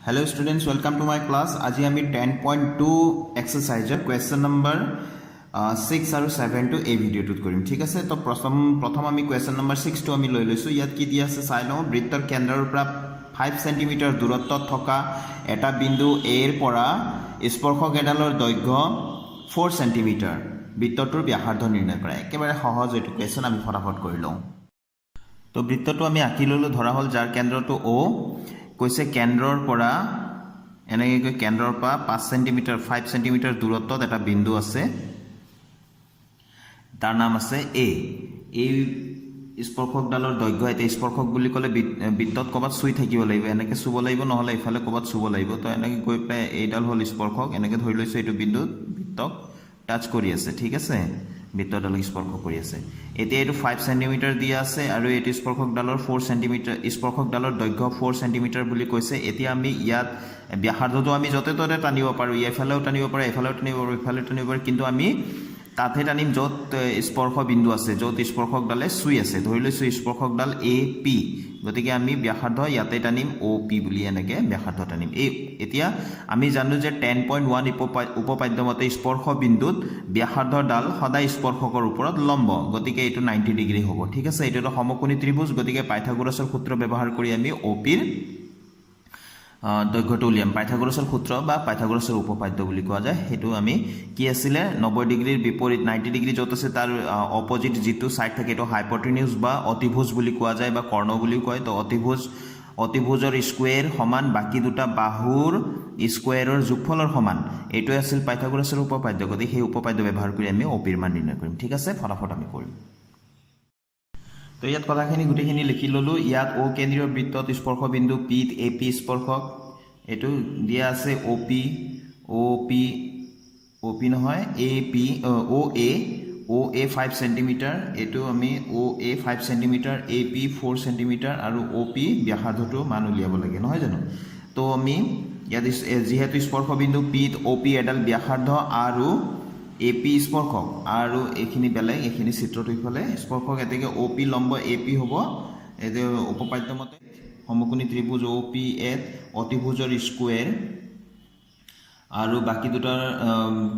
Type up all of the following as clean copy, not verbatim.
Hello students, welcome to my class. আজি আমি 10.2 এক্সাৰসাইজৰ question number 6 আৰু 7 টো এই ভিডিঅ'টোত কৰিম ঠিক আছে। তো প্ৰথম আমি কোৱেশ্চন নম্বৰ 6 টো আমি লৈ লৈছো। ইয়াত কি দিয়া আছে চাই লওঁ। বৃত্তৰ কেন্দ্ৰৰ পৰা 5 সেন্টিমিটাৰ দূৰত্বত থকা এটা বিন্দু A ৰ পৰা স্পৰ্শক এডালৰ দৈৰ্ঘ্য 4 সেন্টিমিটাৰ বৃত্তটোৰ ব্যাসাৰ্ধ নিৰ্ণয় কৰা। একেবাৰে সহজ এইটো কোৱেশ্চন, আমি ফটাফট কৰি লওঁ। তো বৃত্তটো আমি আঁকি ললো, ধৰা হ'ল যাৰ কেন্দ্ৰটো O, কৈছে কেন্দ্ৰৰ পৰা এনেকৈ কেন্দ্ৰৰ পৰা 5 সেন্টিমিটাৰ দূৰত্বত এটা বিন্দু আছে, তাৰ নাম আছে A। এই স্পৰ্শকডালৰ দৈৰ্ঘ্য, এতিয়া স্পৰ্শক বুলি ক'লে বৃত্তত ক'ৰবাত চুই থাকিব লাগিব, এনেকৈ চুব লাগিব, নহ'লে ইফালে ক'ৰবাত চুব লাগিব। তো এনেকৈ গৈ পেলাই এইডাল হ'ল স্পৰ্শক, এনেকৈ ধৰি লৈছোঁ এইটো বিন্দুত বৃত্তক টাচ কৰি আছে ঠিক আছে, বৃত্তডালক স্পৰ্শ কৰি আছে। এতিয়া এইটো 5 সেন্টিমিটাৰ দিয়া আছে আৰু এইটো স্পৰ্শকডালৰ 4 সেন্টিমিটাৰ, স্পৰ্শকডালৰ দৈৰ্ঘ্য 4 সেন্টিমিটাৰ বুলি কৈছে। এতিয়া আমি ইয়াত ব্যাসাৰ্ধটো আমি য'তে ত'তে টানিব পাৰোঁ, এফালেও টানিব পাৰোঁ, এফালেও টানিব পাৰোঁ, ইফালেও টানিব পাৰোঁ, কিন্তু আমি তাতহে টানিম য'ত স্পৰ্শ বিন্দু আছে, য'ত স্পৰ্শকডালে চুই আছে। ধৰি লৈছোঁ স্পৰ্শকডাল AP, গতিকে আমি ব্যাসাৰ্ধ ইয়াতে টানিম OP বুলি, এনেকৈ ব্যাসাৰ্ধ টানিম। এতিয়া আমি জানো যে 10.1 উপপাদ্য মতে স্পৰ্শ বিন্দুত ব্যাসাৰ্ধডাল সদায় স্পৰ্শকৰ ওপৰত লম্ব, গতিকে এইটো 90 ডিগ্ৰী হ'ব ঠিক আছে। এইটো এটা সমকোণী ত্ৰিভুজ, গতিকে পাইথাগোৰাছৰ সূত্ৰ ব্যৱহাৰ কৰি আমি OPৰ দৈৰ্ঘ্যটো উলিয়াম। পাইথাগোৰাছৰ সূত্ৰ বা পাইথাগোৰাছৰ উপপাদ্য বুলি কোৱা যায়। সেইটো আমি কি আছিলে, 90 ডিগ্ৰীৰ বিপৰীত 90 ডিগ্ৰী য'ত আছে তাৰ অপজিট যিটো ছাইড থাকে এইটো হাইপটেনিউজ বা অতিভুজ বুলি কোৱা যায়, বা কৰ্ণ বুলিও কয়। তো অতিভুজৰ স্কুৱেৰ সমান বাকী দুটা বাহুৰ স্কুৱেৰৰ যোগফলৰ সমান, এইটোৱে আছিল পাইথাগোৰাছৰ উপপাদ্য। গতিকে সেই উপপাদ্য ব্যৱহাৰ কৰি আমি OPৰ মান নিৰ্ণয় কৰিম ঠিক আছে। ফটাফট আমি কৰিম। তো ইয়াত কথাখিনি গোটেইখিনি লিখি ল'লোঁ। ইয়াত O কেন্দ্ৰীয় বৃত্তত স্পৰ্শ বিন্দু Pত AP স্পৰ্শক, এইটো দিয়া আছে OP নহয় AP, OA 5 সেন্টিমিটাৰ, এইটো আমি OA 5 সেন্টিমিটাৰ, AP 4 সেন্টিমিটাৰ আৰু OP ব্যাসাৰ্ধটো মান উলিয়াব লাগে, নহয় জানো। তো আমি ইয়াত যিহেতু স্পৰ্শ বিন্দু Pত OP এডাল ব্যাসাৰ্ধ আৰু AP স্পৰ্শক, আৰু এইখিনি বেলেগ, এইখিনি চিত্ৰটো ইফালে স্পৰ্শক, এতেকে OP লম্ব AP হ'ব। এইটো উপপাদ্য মতে সমকোণী ত্ৰিভুজ OPত অতিভুজৰ স্কুৱেৰ আৰু বাকী দুটাৰ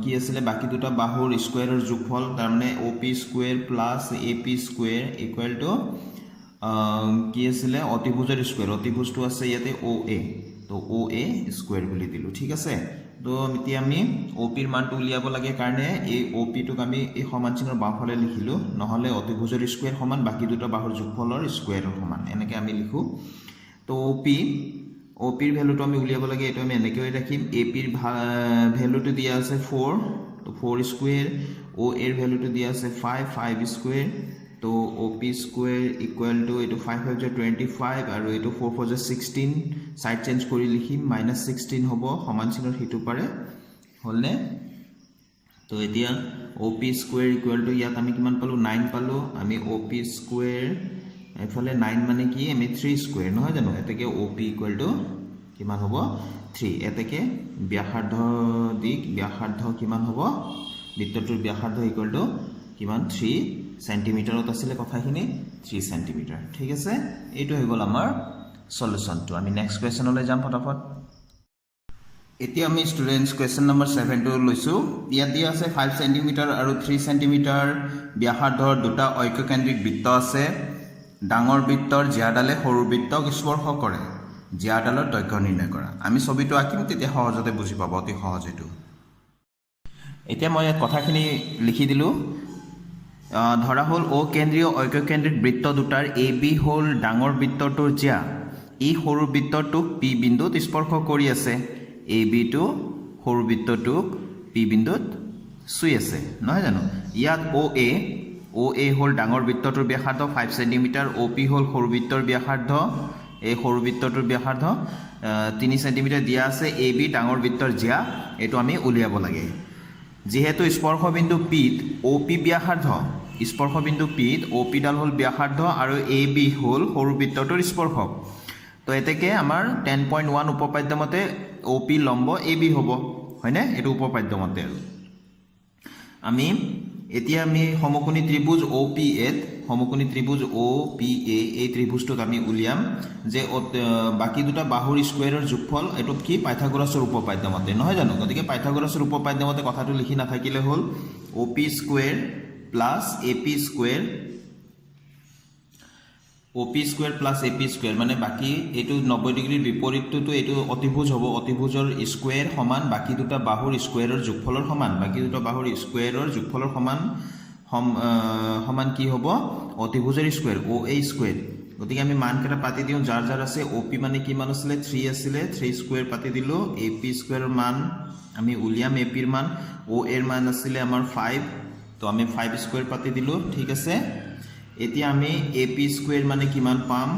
কি আছিলে, বাকী দুটা বাহুৰ স্কুৱেৰৰ যোগফল, তাৰমানে OP square plus AP square equal to কি আছিলে, অতিভুজৰ স্কুৱেৰ, অতিভুজটো আছে ইয়াতে OA, তো OA স্কুৱেৰ বুলি দিলোঁ ঠিক আছে। তো এতিয়া আমি OPৰ মানটো উলিয়াব লাগে কাৰণে এই OPটোক আমি এই সমান চিহ্নৰ বাওঁফালে লিখিলোঁ, নহ'লে অতিভুজৰ স্কুৱেৰ সমান বাকী দুটা বাহুৰ যোগফলৰ স্কুৱেৰৰ সমান, এনেকৈ আমি লিখোঁ। তো OPৰ ভেলুটো আমি উলিয়াব লাগে, এইটো আমি এনেকৈ ৰাখিম। APৰ ভেলুটো দিয়া আছে 4, তো 4 স্কুৱেৰ, OAৰ ভেলুটো দিয়া আছে 5 স্কুৱেৰ, তো OP স্কুৱেৰ ইকুৱেল টু এইটো 5 5 25 আৰু এইটো 4 4 16, ছাইড চেঞ্জ কৰি লিখিম, -16 হ'ব, সমান চিহ্নৰ সিটো পাৰে, হ'লনে। তো এতিয়া OP স্কুৱেৰ ইকুৱেল টু ইয়াত আমি কিমান পালোঁ, 9 পালোঁ। আমি OP স্কুৱেৰ এইফালে 9 মানে কি, আমি 3 স্কুৱেৰ, নহয় জানো। এতেকে OP ইকুৱেল টু কিমান হ'ব, 3। এতেকে ব্যাসাৰ্ধ কিমান হ'ব, বৃত্তটোৰ ব্যাসাৰ্ধ ইকুৱেল টু কিমান, 3 সেন্টিমিটাৰত আছিলে কথাখিনি, 3 সেন্টিমিটাৰ ঠিক আছে। এইটো হৈ গ'ল আমাৰ সলিউশ্যনটো। আমি নেক্সট কুৱেশ্যনলৈ যাম ফটাফট। এতিয়া আমি ষ্টুডেণ্টছ কুৱেশ্যন নম্বৰ 7টো লৈছোঁ। ইয়াত দিয়া আছে 5 সেন্টিমিটাৰ আৰু 3 সেন্টিমিটাৰ ব্যাসাৰ্ধৰ দুটা ঐক্যকেন্দ্ৰিক বৃত্ত আছে। ডাঙৰ বৃত্তৰ জিয়াডালে সৰু বৃত্তক স্পৰ্শ কৰে, জিয়াডালৰ দৈৰ্ঘ্য নিৰ্ণয় কৰা। আমি ছবিটো আঁকিম, তেতিয়া সহজতে বুজি পাব, অতি সহজ এইটো। এতিয়া মই ইয়াত কথাখিনি লিখি দিলোঁ। ধৰা হ'ল O কেন্দ্ৰীয় ঐক্যকেন্দ্ৰিক বৃত্ত দুটাৰ AB হ'ল ডাঙৰ বৃত্তটোৰ জিয়া, ই সৰু বৃত্তটোক P বিন্দুত স্পৰ্শ কৰি আছে। ABটো সৰু বৃত্তটোক P বিন্দুত চুই আছে, নহয় জানো। ইয়াত OA হ'ল ডাঙৰ বৃত্তটোৰ ব্যাসাৰ্ধ 5 সেন্টিমিটাৰ, OP হ'ল সৰু বৃত্তৰ ব্যাসাৰ্ধ, এই সৰু বৃত্তটোৰ ব্যাসাৰ্ধ 3 সেন্টিমিটাৰ দিয়া আছে। AB ডাঙৰ বৃত্তৰ জিয়া, এইটো আমি উলিয়াব লাগে। যিহেতু স্পৰ্শবিন্দু Pত OP ব্যাসাৰ্ধ, স্পৰ্শবিন্দু Pত OPডাল হ'ল ব্যাসাৰ্ধ আৰু AB হ'ল সৰু বৃত্তটোৰ স্পৰ্শক, তো এতেকে আমাৰ 10.1 উপপাদ্য মতে OP লম্ব AB হ'ব, হয়নে, এইটো উপপাদ্য মতে। আৰু এতিয়া আমি সমকোণী ত্ৰিভুজ OPত সমকোণী ত্ৰিভুজ OPA এই ত্ৰিভুজটোক আমি উলিয়াম যে বাকি দুটা বাহুৰ স্কোয়াৰৰ যোগফল এটো কি পাইথাগোৰাছৰ উপপাদ্য মতে নহয় জানো গতিকে পাইথাগোৰাছৰ উপপাদ্য মতে কথাটো লিখি নাথাকিলে হ'ল OP square plus AP square OP square plus AP square মানে বাকি এটো 90 ডিগ্ৰিৰ বিপৰীতটো এটো অতিভুজ হ'ব অতিভুজৰ স্কোয়াৰ সমান বাকি দুটা বাহুৰ স্কোয়াৰৰ যোগফলৰ সমান বাকি দুটা বাহুৰ স্কোয়াৰৰ যোগফলৰ সমান কি হ'ব অতিভুজৰ স্কোয়াৰ OA স্কোয়াৰ গতিকে আমি মান কেটা পাতি দিও যাৰ যাৰ আছে OP মানে কি মান আছিল 3 আছিল 3 স্কোয়াৰ পাতি দিলো AP স্কোয়াৰৰ মান আমি উলিয়াম AP এৰ মান OA এৰ মান আছিল আমাৰ 5 তো আমি 5 স্কোয়ার পাতি দিলো ঠিক আছে এতিয়া আমি AP স্কোয়ার মানে কিমান পাম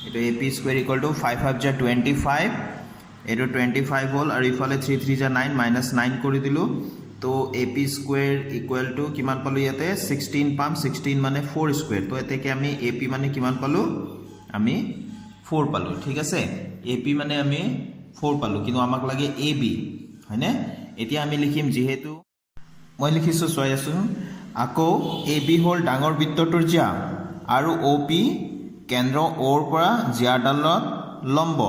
এটা AP স্কোয়ার ইকুয়াল টু 5 5 যা 25 এটো 25 হল আৰু ইফালে 3 3 যা 9 -9 কৰি দিলো তো AP স্কোয়ার ইকুয়াল টু কিমান পালো ইয়াতে 16 পাম 16 মানে 4 স্কোয়ার তো এতেকে আমি AP মানে কিমান পালো আমি 4 পালো ঠিক আছে AP মানে আমি 4 পালো কিন্তু আমাক লাগে AB হয়নে এতিয়া আমি লিখিম যেহেতু মই লিখিছো সয় আছো আকৌ AB হল ডাঙৰ বৃত্তটোৰ জ্যা আৰু OP কেন্দ্ৰ ওৰ পৰা জ্যাডালত লম্ব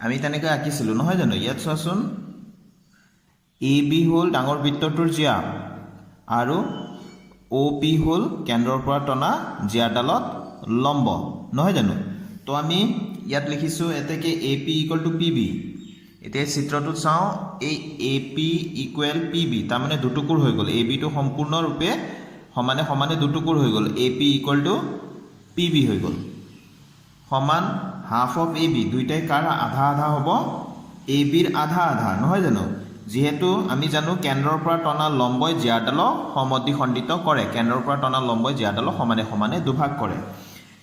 আমি তেনেকৈ আঁকিছিলো নহয় জানো ইয়াত চোৱাচোন AB হল ডাঙৰ বৃত্তটোৰ জ্যা আৰু OP হল কেন্দ্ৰৰ পৰা টনা জ্যাডালত লম্ব নহয় জানো তো আমি ইয়াত লিখিছো এতেকে AP = PB এতিয়া চিত্ৰটোত চাও এই AP = PB তাৰ মানে দুটুকুৰ হৈ গল AB টো সম্পূৰ্ণৰূপে সমানে সমানে দুটুকুৰ হৈ গল AP = PB হৈ গল সমান হাফ অফ AB দুইটাই কাৰ আধা আধা হ'ব AB ৰ আধা আধা নহয় জানো যেহেতু আমি জানো কেন্দ্ৰৰ পৰা টনা লম্বই জ্যাডালক সমদ্বিখণ্ডিত কৰে কেন্দ্ৰৰ পৰা টনা লম্বই জ্যাডালক সমানে সমানে দুভাগ কৰে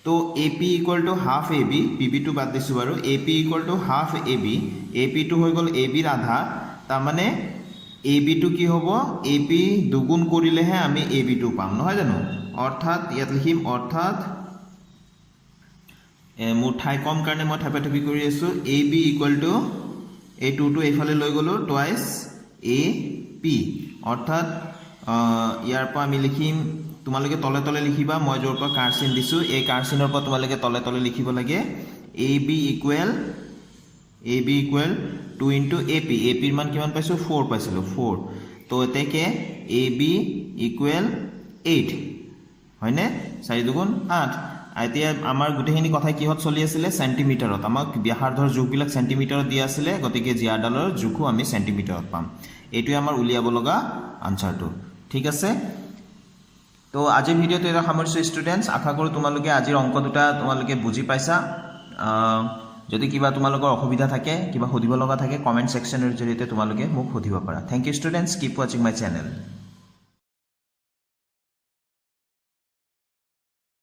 তো AP = হাফ AB PB টো বাদ দিছো বাৰু AP = হাফ AB AP টো হৈ গল AB ৰ আধা তাৰ মানে AB টো কি হ'ব AP দুগুণ কৰিলেহে আমি AB টো পাম নহয় জানো অৰ্থাৎ ইয়াত লিখিম অৰ্থাৎ মোৰ ঠাই কম কাৰণে মই ঠাপাঠপি কৰি আছো AB = এই 2 টো এইফালে লৈ গলো টুৱাইস AP অৰ্থাৎ ইয়াৰ পৰা আমি লিখিম তোমালোকে তলে তলে লিখিবা মই জোৰ পৰা কাৰ চিন দিছো এই কাৰ চিনৰ পৰা তোমালোকে তলে তলে লিখিব লাগে AB = 2 * AP AP ৰ মান কিমান পাইছো 4 পাইছিলো 4 তো এতেকে AB = 8 হয়নে 4 দুগুণ 8 এতিয়া আমাৰ গুটেখিনি কথা কিহত চলি আছিল সেন্টিমিটাৰত আমাক ব্যাসাৰ্ধৰ যোগবিলাক সেন্টিমিটাৰত দিয়া আছিল গতিকে জিয়াডালৰ জোখো আমি সেন্টিমিটাৰত পাম এইটোই আমাৰ উলিয়াব লগা আনসাৰটো ঠিক আছে তো আজিৰ ভিডিওটো এটা সামৰিছো ষ্টুডেন্টস আশা কৰো তোমালোকে আজিৰ অংক দুটা তোমালোকে বুজি পাইছা যদি কিবা তোমালোকৰ অসুবিধা থাকে কিবা সুধিব লগা থাকে কমেন্ট সেকশনৰ জৰিয়তে তোমালোকে মোক সুধিব পাৰা thank you students keep watching my channel